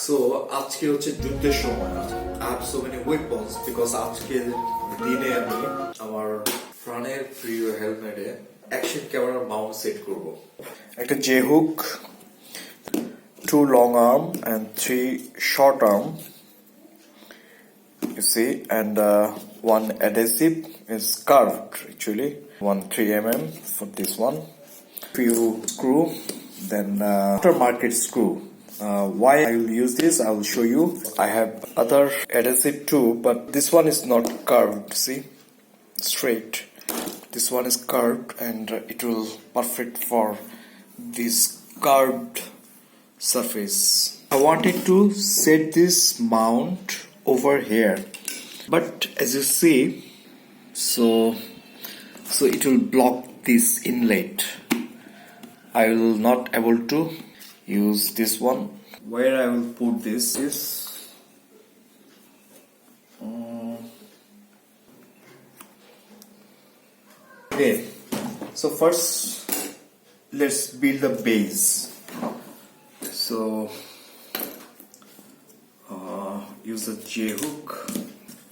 So আজকে হচ্ছে যুদ্ধের সময়। I have so many weapons because আজকের দিনে আমি আমার প্রাণের প্রিয় হেলমেটে অ্যাকশন ক্যামেরার মাউন্ট সেট করব। একটা J hook, 2 long arm and 3 short arm. You see, and one adhesive is curved actually. 3 mm for this one. Few screw, then aftermarket screw. Why I will use this, I will show you. I have other adhesive too, but this one is not curved, see, straight. This one is curved and it will perfect for this curved surface. I wanted to set this mount over here, but as you see, so it will block this inlet. I will not able to use this one. Where I will put this is okay. So first let's build the base. So use the J hook.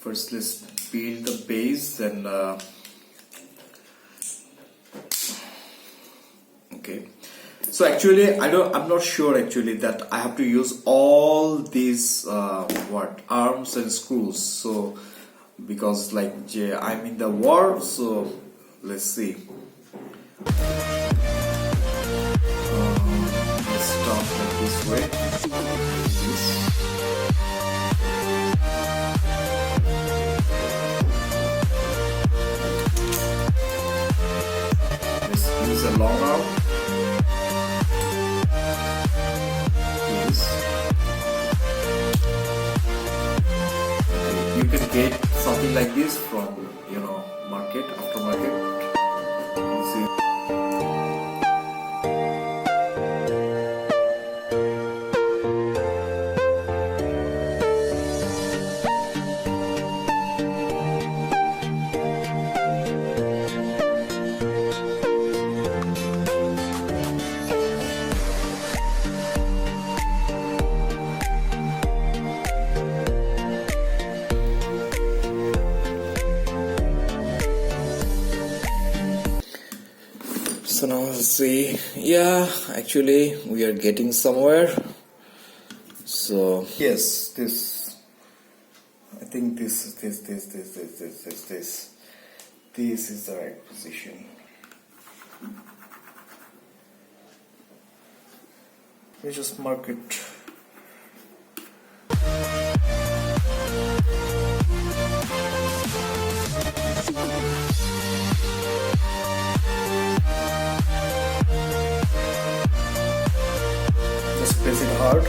First let's build the base, then okay. So actually I'm not sure actually that I have to use all these arms and screws, so because like I'm in the war, so let's see. Let's start like this way. Let's use a long arm. You can get something like this from market, aftermarket. See. So now let's see. Yeah, actually we are getting somewhere. So yes, this. I think this is the right position. We just mark it. Just press it hard.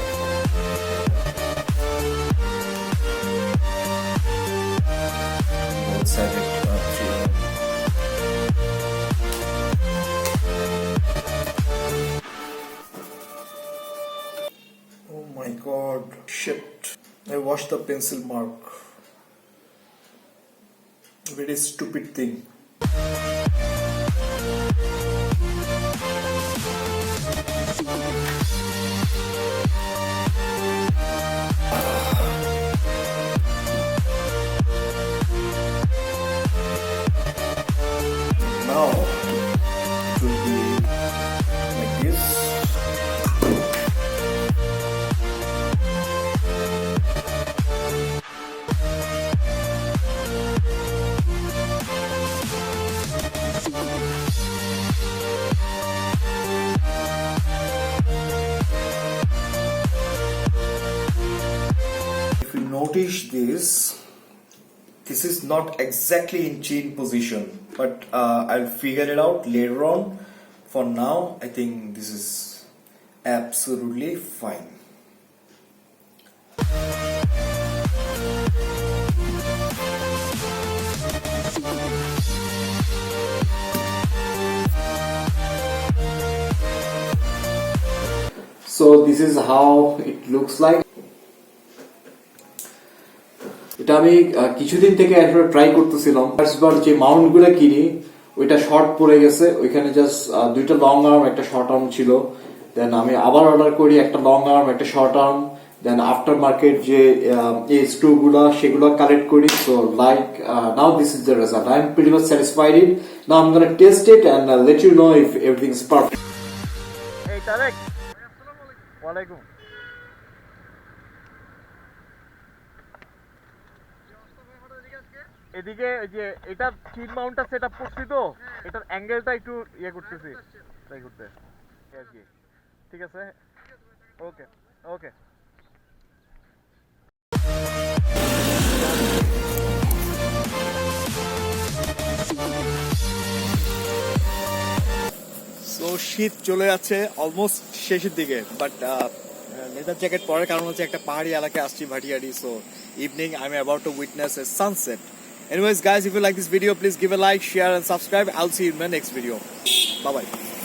Both sides Oh my god, shit. I washed the pencil mark. Very stupid thing. Now it will be like this. If you notice this is not exactly in chain position, but I'll figure it out later on. For now, I think this is absolutely fine. So this is how it looks like. এটা আমি কিছুদিন থেকে আসলে try করতেছিলাম। ফার্স্টবার যে Mount গুলো কিনি ওইটা শর্ট পড়ে গেছে, ওইখানে জাস্ট 2টা লং আর্ম একটা শর্ট আর্ম ছিল। দেন আমি আবার অর্ডার করি একটা লং আর্ম একটা short arm, then after market যে এই স্ক্রুগুলো সেগুলো কালেক্ট করি। So like now this is the result, I am pretty much satisfied it. Now I am gonna test it and let you know if everything is perfect. এই তারেক, ওয়ালাইকুম। এদিকে ওই যে এটা চিন মাউন্টটা সেট আপ করছি, তো এটার অ্যাঙ্গেলটা একটু ইয়ে করতেছি, ট্রাই করতে আর কি। ঠিক আছে, ওকে ওকে। সো শীত চলে যাচ্ছে অলমোস্ট শেষের দিকে, বাট লেদার জ্যাকেট পরার কারণ হচ্ছে একটা পাহাড়ি এলাকায় আসছি, Bhatiary. So evening I am about two witness A sunset. Anyways guys, if you like this video, please give a like, share and subscribe. I'll see you in my next video. Bye bye.